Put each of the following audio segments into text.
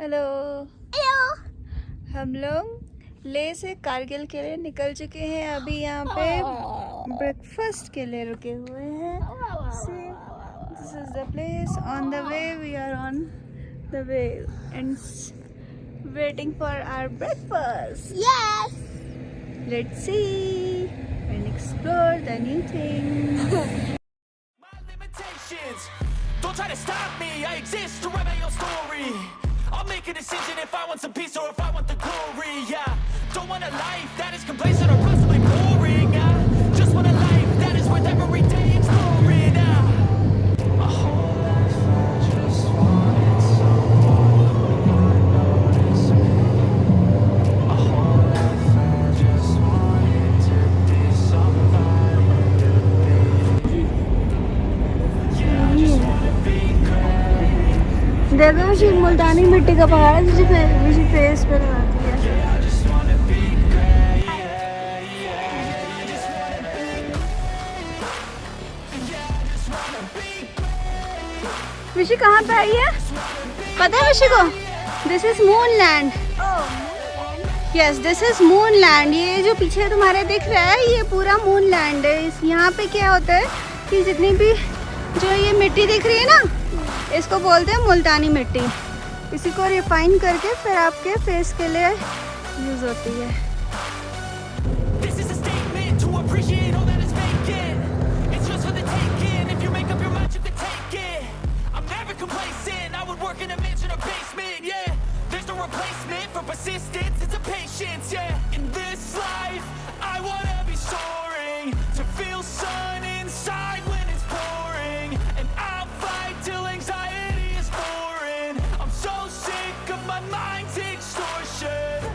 Hello. Hello. हम लोग ले से कारगिल के लिए निकल चुके हैं। अभी यहाँ पे ब्रेकफास्ट के लिए रुके हुए हैं। This is the place. On the way we are on the way and waiting for our breakfast. Yes. Let's see and explore the new thing. My limitations, don't try to stop me. I exist to write my own story. I'll make a decision if I want some peace or if I want the glory. Yeah, don't want a life that is complacent or possibly boring. Just want a life that is worth every day exploring. My whole life I just wanted someone who would notice me. My whole life I just wanted to be somebody to be. Yeah, I just wanna be great. देखो मुझे मुल्तानी मिट्टी का पहाड़ है मुझे face पे लगाती है। Yeah, I just wanna be great. Yeah, yeah. I just wanna be. Yeah, I just wanna be great. विशी कहाँ पे आई है पता है विशी को? This is moon land. Yes, this is moon land. ये जो पीछे तुम्हारे दिख रहा है ये पूरा मून लैंड है। यहाँ पे क्या होता है कि जितनी भी जो ये मिट्टी दिख रही है ना, इसको बोलते हैं मुल्तानी मिट्टी। इसी को रिफाइन करके फिर आपके फेस के लिए यूज होती है। This is a statement to appreciate all that is vacant. It's just for the taking. If you make up your mind, you can take it. I'm never complacent. I would work in a mansion or basement. Yeah, there's no replacement for persistence. It's a patience. Yeah, in this life, I wanna be soaring to feel sun inside when it's pouring, and I'll fight till anxiety is foreign. I'm so sick of my mind's extortion.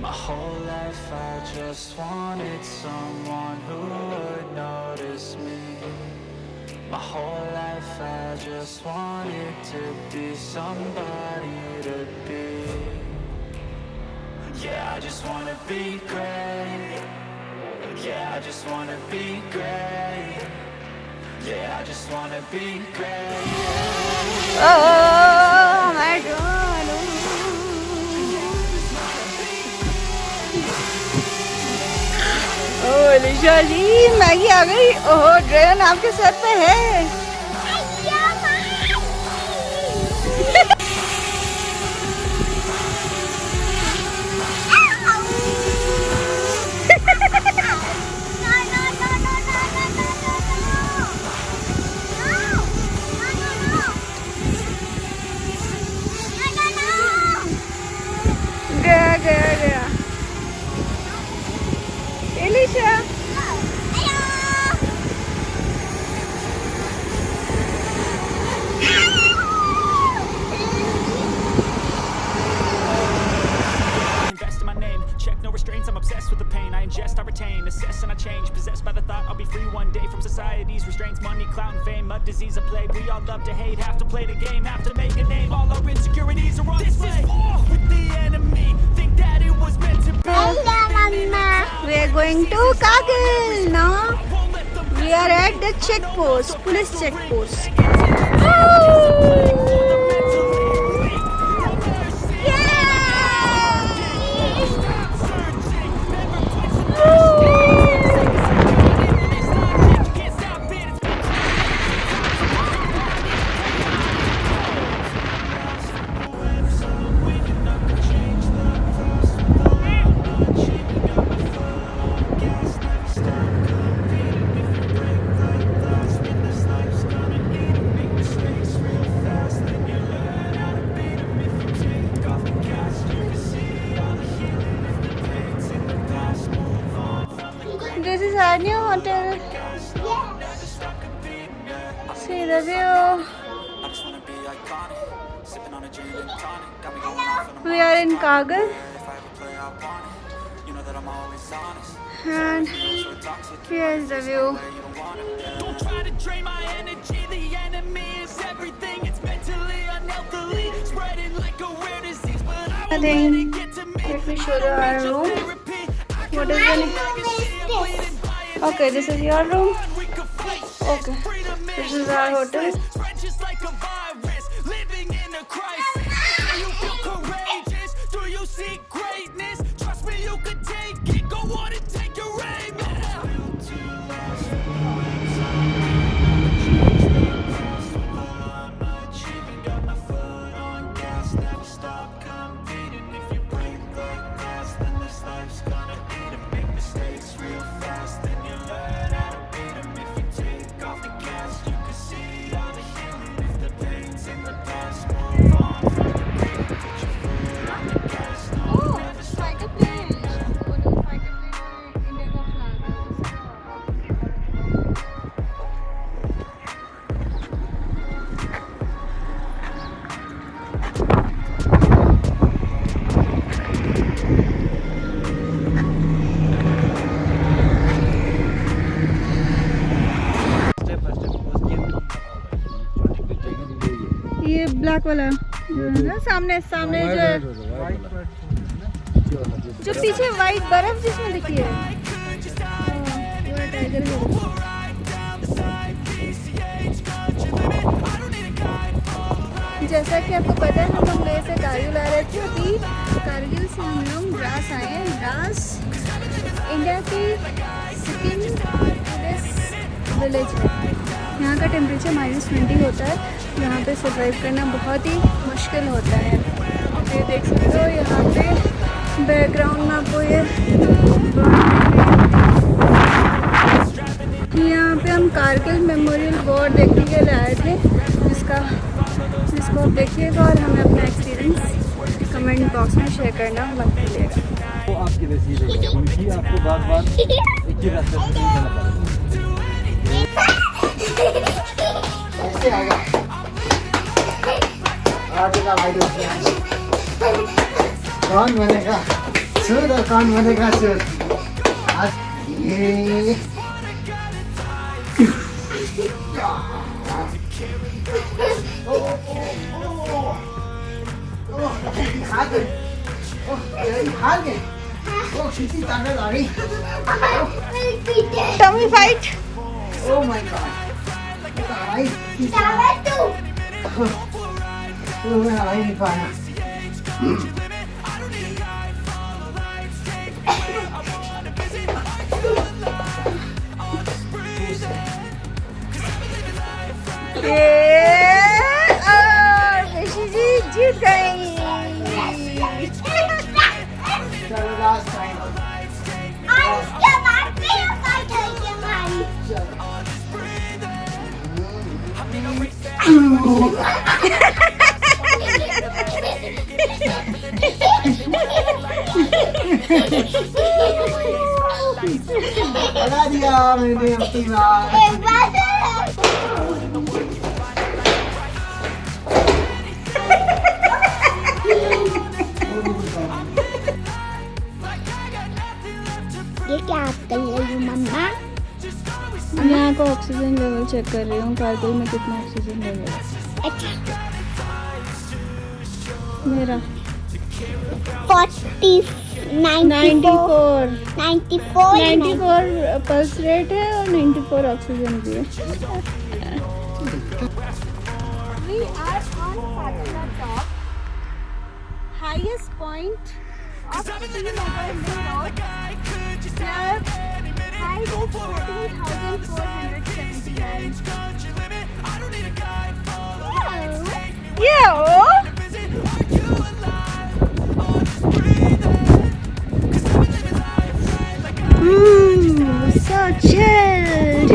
My whole life I just wanted someone who would notice me. My whole life I just wanted to be somebody to be. Yeah, I just wanna be great. Yeah, I just wanna be great. Yeah, I just wanna be great. Oh my God. Oh Ilisha ji, Maggi आ गई। Oh drain आपके sir पे है। गया गया गया इलिशा। Invest in my name, check no restraints. I'm obsessed with the pain. I ingest, I retain, assess and I change. Possessed by the thought I'll be free one day from society's restraints. Money, clout and fame, a disease, a plague. We all love to hate, have to play the game, have to make a name. All our insecurities are on display. This is war with the enemy. Think that it was meant to be. We are going to Kargil now. We are at the check post, police check post. This is our new hotel. See the view. We are in Kargil. And here is the view. Don't try to drain my energy. The enemy is everything. It's mentally, unhealthily, spreading like a rare disease. But I won't let it get to me. Let me show you our room. What is it? Okay, this is your room. Okay, this is our hotel. ये black वाला जो है ना, सामने सामने जो पीछे white बर्फ जिसमें दिखी है, वो टाइगर हिल। जैसा कि आपको पता है, हम लोग ले से कारगिल आ रहे थे। अभी कारगिल से हम लोग द्रास आए हैं। द्रास इंडिया की सेकंड विलेज है। यहाँ का टेम्परेचर -20 होता है। यहाँ पे सर्वाइव करना बहुत ही मुश्किल होता है। आप ये देख सकते हो, यहाँ पे बैकग्राउंड में आपको ये यहाँ पे हम कारगिल मेमोरियल वॉर देखने के लिए आए थे, जिसको आप देखिएगा और हमें अपना एक्सपीरियंस कमेंट बॉक्स में शेयर करना मत भूलिएगा। वो आपके लिए सीधे क्योंकि आपको बार-बार एक ही रास्ते से नहीं जाना पड़ेगा। कैसे आएगा? आगे भाई कौन बनेगा सूद और कौन बनेगा सूद? ये हार गए। हार गए। किसी ताकत आ गई। Tummy fight. Oh my god. मैं आ ही नहीं पाया। जी जीत गई। चलो लास्ट टाइम। लगा दिया मैंने अपनी बात। ये क्या आप कर रही हो मम्मा? यहाँ का ऑक्सीजन लेवल चेक कर रही हूँ, कारगिल में कितना ऑक्सीजन लेवल है। अच्छा। मेरा 94 पल्स रेट है और 94 ऑक्सीजन भी है। We are on Patna top, highest point of Srinagar road. Height is 13,479. Yeah. So chilled.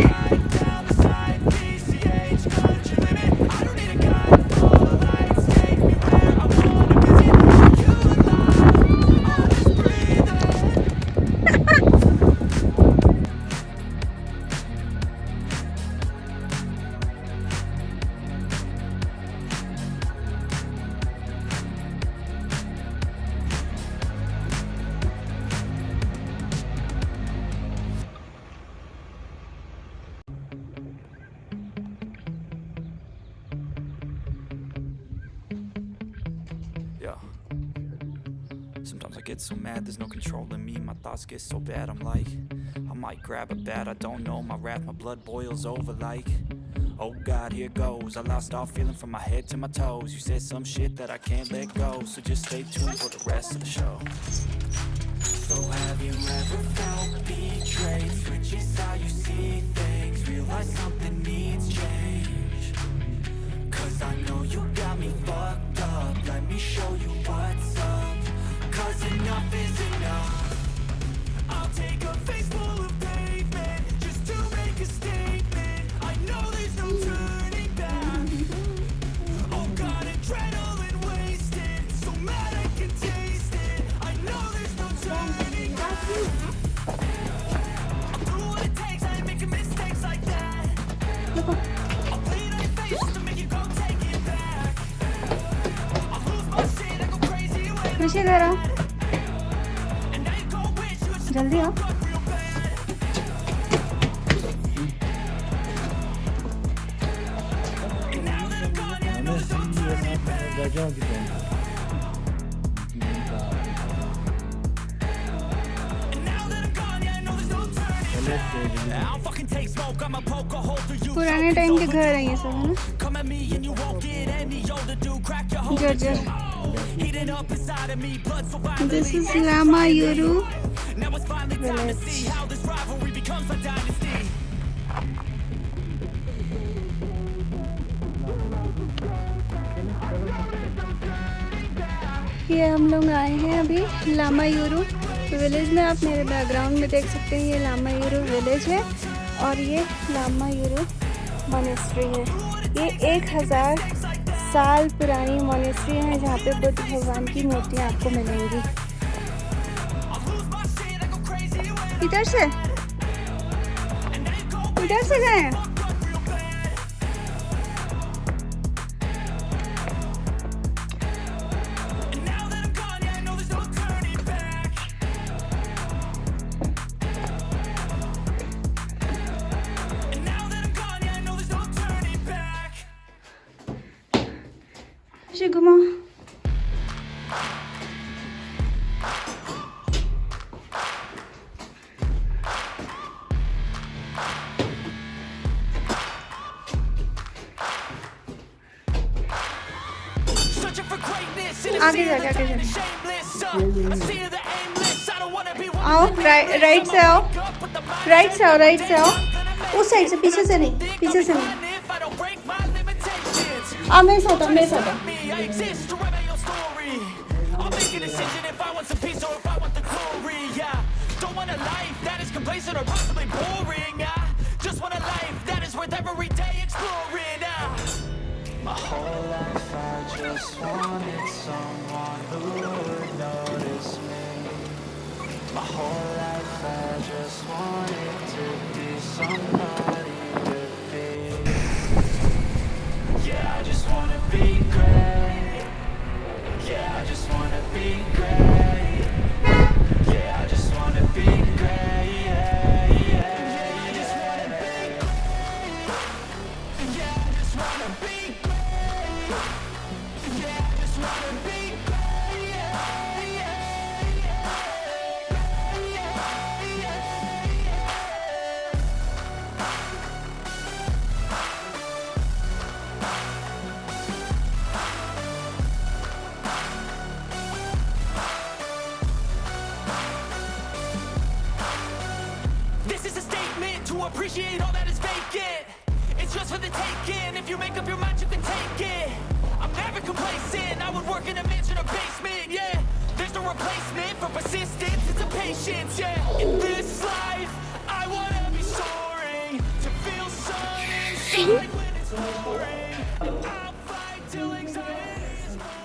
Sometimes I get so mad, there's no controlling me. My thoughts get so bad, I'm like, I might grab a bat, I don't know. My wrath, my blood boils over like, oh God, here goes. I lost all feeling from my head to my toes. You said some shit that I can't let go, so just stay tuned for the rest of the show. So have you ever felt betrayed? Switches how you see things, realize something needs change. Cause I know you got me fucked up, let me show you what's up. Cause enough is enough. I'll take a face full of pavement just to make a statement. I know there's no turning back. Oh God, adrenaline wasted, so mad I can taste it. I know there's no turning back. I'll do what it takes, I ain't making mistakes like that. I'll bleed on your face to make you go take it back. खुशी इधर आओ, जल्दी आओ। पुराने time के घर है ये सब, है ना। जर्जर। This is Lamayuru village. ये हम लोग आए हैं अभी लामा यूरू विलेज में। आप मेरे बैकग्राउंड में देख सकते हैं, ये लामा यूरू विलेज है और ये लामा यूरू मोनेस्ट्री है। ये 1000 साल पुरानी मोनेस्ट्री है जहाँ पे बुद्ध भगवान की मूर्तियाँ आपको मिलेंगी। इधर से गए। घुमाओ। आगे जाके आओ। राइट से आओ, राइट से आओ। उस साइड से, पीछे से नहीं। मेरे साथ आओ। Complacent or possibly boring. I just want a life that is worth every day exploring. My whole life I just wanted someone who would notice me. My whole life I just wanted to be somebody to be. Yeah, I just wanna be great. Yeah, I just wanna be great. Yeah, I just wanna be great. Appreciate all that is vacant. It's just for the taking. If you make up your mind, you can take it. I'm never complacent. I would work in a mansion or basement. Yeah, there's no replacement for persistence. It's a patience. Yeah, in this life, I wanna be soaring to feel sun inside when it's pouring. I'll fight till anxiety is gone.